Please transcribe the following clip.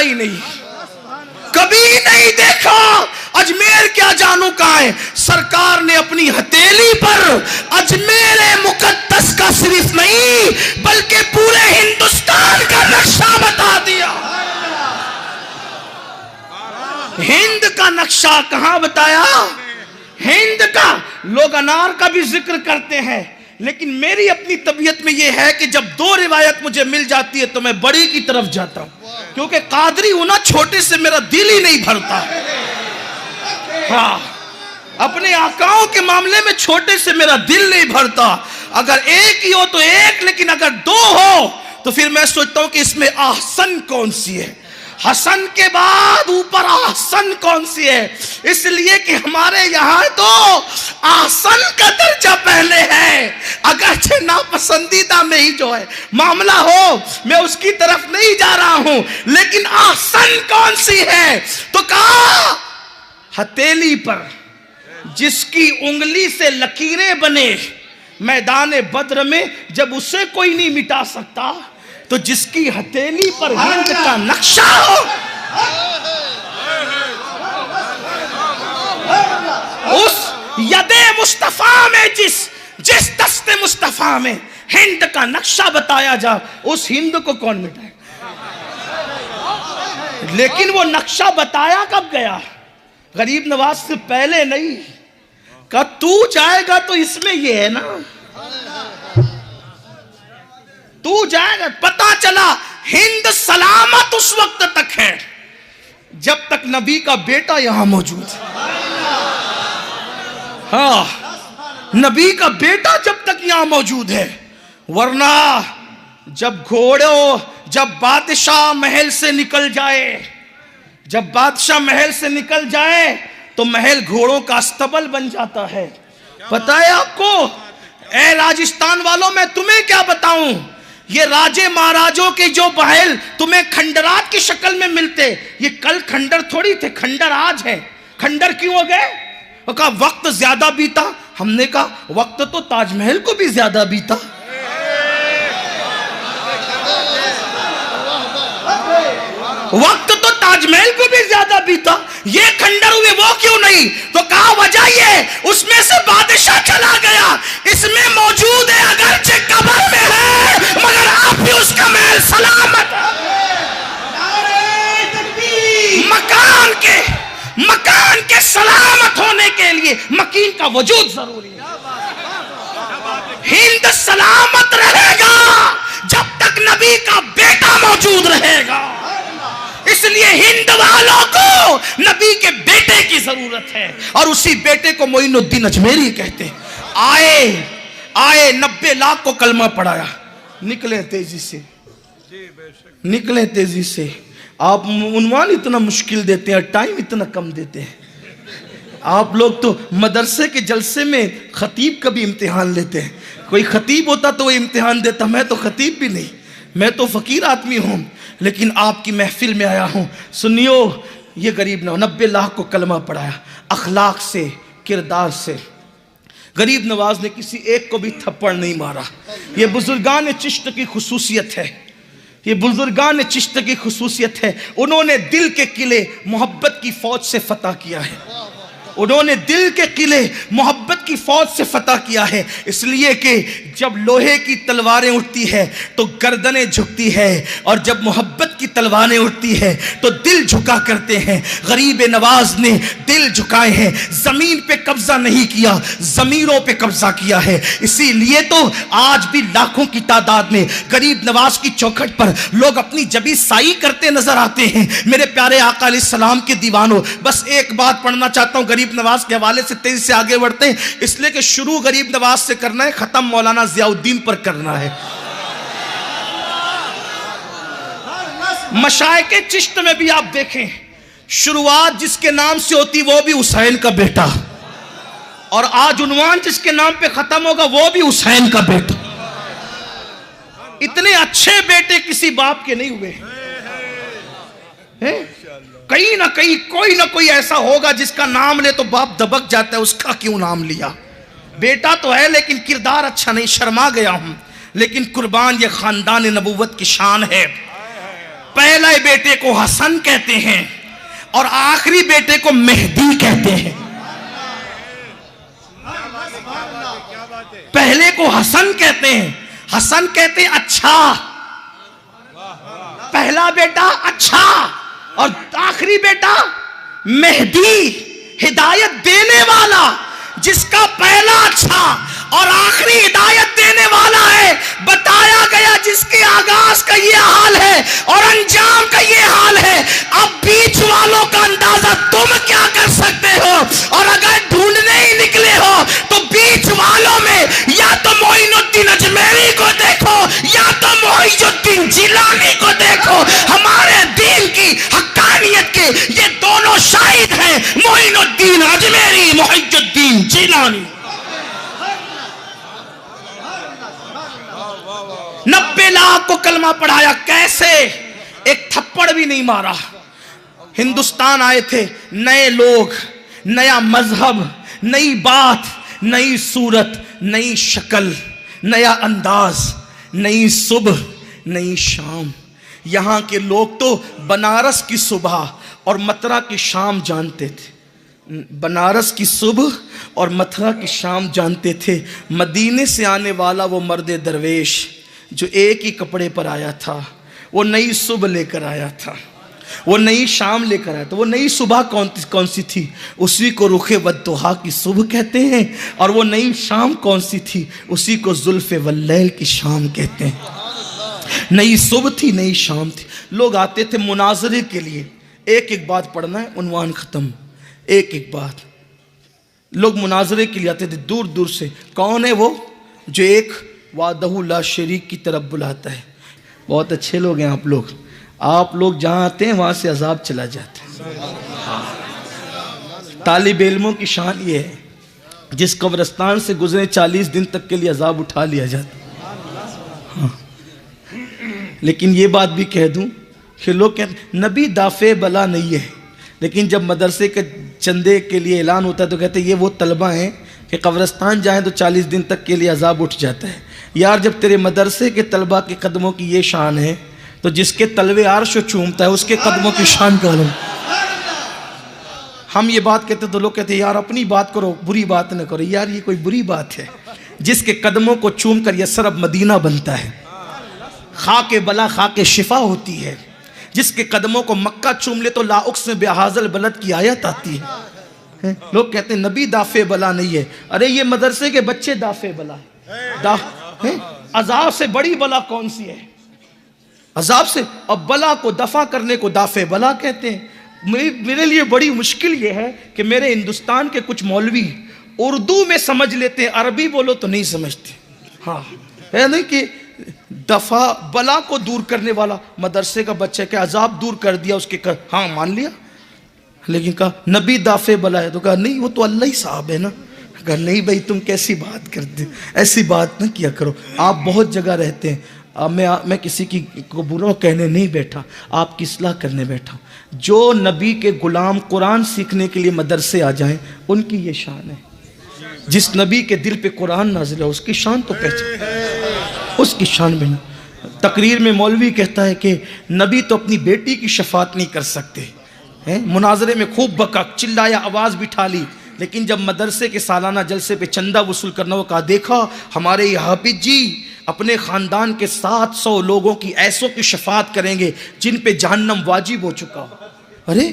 ही नहीं, कभी नहीं देखा। अजमेर क्या जानू कहाँ है। सरकार ने अपनी हथेली पर अजमेर मुकद्दस का सिर्फ नहीं बल्कि पूरे हिंदुस्तान का नक्शा बता दिया। हिंद का नक्शा कहां बताया? हिंद का। लोग अनार का भी जिक्र करते हैं, लेकिन मेरी अपनी तबीयत में यह है कि जब दो रिवायत मुझे मिल जाती है तो मैं बड़ी की तरफ जाता हूं, क्योंकि कादरी होना छोटे से मेरा दिल ही नहीं भरता। हाँ, अपने आकाओं के मामले में छोटे से मेरा दिल नहीं भरता। अगर एक ही हो तो एक, लेकिन अगर दो हो तो फिर मैं सोचता हूं कि इसमें आहसन कौन सी है, हसन के बाद ऊपर आहसन कौन सी है। इसलिए कि हमारे यहां तो आहसन का दर्जा पहले है, अगरचे नापसंदीदा में ही जो है मामला हो, मैं उसकी तरफ नहीं जा रहा हूं, लेकिन आहसन कौन सी है? तो कहा हथेली पर जिसकी उंगली से लकीरें बने मैदान बद्र में, जब उसे कोई नहीं मिटा सकता, तो जिसकी हथेली पर हिंद का नक्शा हो, उस यदे मुस्तफा में जिस दस्ते मुस्तफा में हिंद का नक्शा बताया जा, उस हिंद को कौन मिटाए? लेकिन वो नक्शा बताया कब गया? गरीब नवाज से पहले नहीं। कहा तू जाएगा तो इसमें ये है ना, तू जाएगा। पता चला हिंद सलामत उस वक्त तक है जब तक नबी का बेटा यहां मौजूद है। हाँ, नबी का बेटा जब तक यहां मौजूद है, वरना जब बादशाह महल से निकल जाए, जब बादशाह महल से निकल जाए तो महल घोड़ों का अस्तबल बन जाता है। पता है आपको? ए राजस्थान वालों, मैं तुम्हें क्या बताऊं, ये राजे महाराजों के जो महल तुम्हें खंडरात की शक्ल में मिलते, ये कल खंडर थोड़ी थे, खंडर आज है। खंडर क्यों हो गए? वो कहा वक्त ज्यादा बीता। हमने कहा वक्त तो ताजमहल को भी ज्यादा बीता। वक्त तो ताजमहल को भी ज्यादा बीता, ये खंडर हुए वो क्यों नहीं? तो कहा वजह ये, उसमें से बादशाह चला गया, इसमें मौजूद है, अगरचे कब्र में है मगर आप भी उसका महल सलामत है। मकान के सलामत होने के लिए मकीन का वजूद जरूरी है। हिंद सलामत रहेगा जब तक नबी का बेटा मौजूद रहेगा। इसलिए हिंद वालों को नबी के बेटे की जरूरत है, और उसी बेटे को मोइनुद्दीन अजमेरी कहते हैं। आए 90 लाख को कलमा पढ़ाया, निकले तेजी से। आप उन्वान इतना मुश्किल देते हैं, टाइम इतना कम देते हैं। आप लोग तो मदरसे के जलसे में खतीब का भी इम्तिहान लेते हैं। कोई खतीब होता तो वो इम्तिहान देता, मैं तो खतीब भी नहीं, मैं तो फकीर आदमी हूं, लेकिन आपकी महफिल में आया हूं। सुनियो, ये गरीब 90 लाख को कलमा पढ़ाया, अखलाक से, किरदार से। गरीब नवाज ने किसी एक को भी थप्पड़ नहीं मारा। ये बुजुर्गान चिश्त की खुसूसियत है, ये बुजुर्गान चिश्त की खुसूसियत है। उन्होंने दिल के किले मोहब्बत की फौज से फतह किया है, उन्होंने दिल के किले मोहब्बत की फौज से फतह किया है। इसलिए कि जब लोहे की तलवारें उठती है तो गर्दनें झुकती है, और जब मोहब्बत की तलवारें उठती है तो दिल झुका करते हैं। गरीब नवाज ने दिल झुकाए हैं, जमीन पे कब्जा नहीं किया, जमीरों पे कब्जा किया है। इसीलिए तो आज भी लाखों की तादाद में गरीब नवाज की चौखट पर लोग अपनी जबी साई करते नजर आते हैं। मेरे प्यारे आका अलैहिस्सलाम के दीवानों, बस एक बात पढ़ना चाहता हूं गरीब नवाज के हवाले से, तेजी से आगे बढ़ते हैं, इसलिए कि शुरू गरीब नवाज से करना है, खत्म मौलाना जियाउद्दीन पर करना है। मशाइके चिश्त में भी आप देखें, शुरुआत जिसके नाम से होती वो भी हुसैन का बेटा, और आज उन्वान जिसके नाम पे खत्म होगा वो भी हुसैन का बेटा। इतने अच्छे बेटे किसी बाप के नहीं हुए हैं। कहीं ना कहीं कोई ना कोई ऐसा होगा जिसका नाम ले तो बाप दबक जाता है, उसका क्यों नाम लिया? बेटा तो है लेकिन किरदार अच्छा नहीं, शर्मा गया हूं, लेकिन कुर्बान ये खानदान नबूवत की शान है। पहले बेटे को हसन कहते हैं और आखिरी बेटे को मेहदी कहते हैं। पहले को हसन कहते हैं, हसन कहते हैं अच्छा, पहला बेटा अच्छा, और आखिरी बेटा मेहदी, हिदायत देने वाला, जिसका पहला अच्छा और आखिरी हिदायत देने वाला है। बताया गया जिसके आगाज का ये हाल है और अंजाम का ये हाल है। अब बीच वालों का अंदाजा तुम क्या कर सकते हो, और अगर ढूंढने ही निकले हो तो बीच वालों में या तो मोइनुद्दीन अजमेरी को देखो या तो मोइनुद्दीन जिलानी को देखो। हमारे दीन की हक्कानियत के ये दोनों शाहिद हैं, मोइनुद्दीन अजमेरी, मोइनुद्दीन जिलानी। 90 लाख को कलमा पढ़ाया, कैसे? एक थप्पड़ भी नहीं मारा। हिंदुस्तान आए थे नए लोग, नया मजहब, नई बात, नई सूरत, नई शक्ल, नया अंदाज, नई सुबह, नई शाम। यहां के लोग तो बनारस की सुबह और मथुरा की शाम जानते थे, बनारस की सुबह और मथुरा की शाम जानते थे। मदीने से आने वाला वो मर्द दरवेश जो एक ही कपड़े पर आया था, वो नई सुबह लेकर आया था, वो नई शाम लेकर आया था। वो नई सुबह कौन सी थी? उसी को रुखे वद्दुहा की सुबह कहते हैं। और वो नई शाम कौन सी थी? उसी को जुल्फ़े वल्लैल की शाम कहते हैं। नई सुबह थी, नई शाम थी। लोग आते थे मुनाजरे के लिए, एक एक बात पढ़ना है, उन्वान ख़त्म, एक एक बात। लोग मुनाजरे के लिए आते थे दूर दूर से। कौन है वो जो एक वादहु ला शरीक की तरफ बुलाता है? बहुत अच्छे लोग हैं आप लोग। आप लोग जहाँ आते हैं वहाँ से अजाब चला जाता है। तालिब इल्मों की शान ये है, जिस कब्रिस्तान से गुजरे 40 दिन तक के लिए अजाब उठा लिया जाता। हाँ। लेकिन ये बात भी कह दूँ कि लोग कहते नबी दाफे बला नहीं है, लेकिन जब मदरसे के चंदे के लिए ऐलान होता है तो कहते ये वो तलबा हैं कि कब्रिस्तान जाएं तो 40 दिन तक के लिए अजाब उठ जाता है। यार जब तेरे मदरसे के तलबा के कदमों की ये शान है तो जिसके तलवे आर्श चूमता है उसके कदमों की शान का आलम। हम ये बात कहते तो लोग कहते यार अपनी बात करो, बुरी बात न करो। यार ये कोई बुरी बात है? जिसके कदमों को चूम कर यसरब मदीना बनता है, खाके बला खाके शिफा होती है। जिसके कदमों को मक्का चूम ले तो लाउक्स में बेहाजल बलद की आयत आती है। लोग कहते हैं नबी दाफे बला नहीं है। अरे ये मदरसे के बच्चे दाफे बला है। अजाब से बड़ी बला कौन सी है? अजाब से अब बला को दफा करने को दाफे बला कहते हैं। मेरे लिए बड़ी मुश्किल ये है कि मेरे हिंदुस्तान के कुछ मौलवी उर्दू में समझ लेते हैं, अरबी बोलो तो नहीं समझते। हाँ है नहीं कि दफा बला को दूर करने वाला मदरसे का बच्चा के अजाब दूर कर दिया उसके हाँ मान लिया, लेकिन कहा नबी दाफे बला है तो कहा नहीं वो तो अल्लाह ही साहब है ना। कहा नहीं भाई तुम कैसी बात करते, ऐसी बात ना किया करो। आप बहुत जगह रहते हैं, मैं किसी की को बुरा कहने नहीं बैठा, आपकी इस्लाह करने बैठा। जो नबी के गुलाम कुरान सीखने के लिए मदरसे आ जाएं उनकी ये शान है। जिस नबी के दिल पे कुरान नाज़िल है उसकी शान तो पहचान, उसकी शान में ना। तकरीर में मौलवी कहता है कि नबी तो अपनी बेटी की शफात नहीं कर सकते हैं। मुनाजरे में खूब बका, चिल्लाया, आवाज़ बिठा ली, लेकिन जब मदरसे के सालाना जलसे पे चंदा वसूल करना हो, कहा देखा हमारे ये हाफिज जी अपने ख़ानदान के 700 लोगों की ऐसों की शफात करेंगे जिन पे जहन्नम वाजिब हो चुका हो। अरे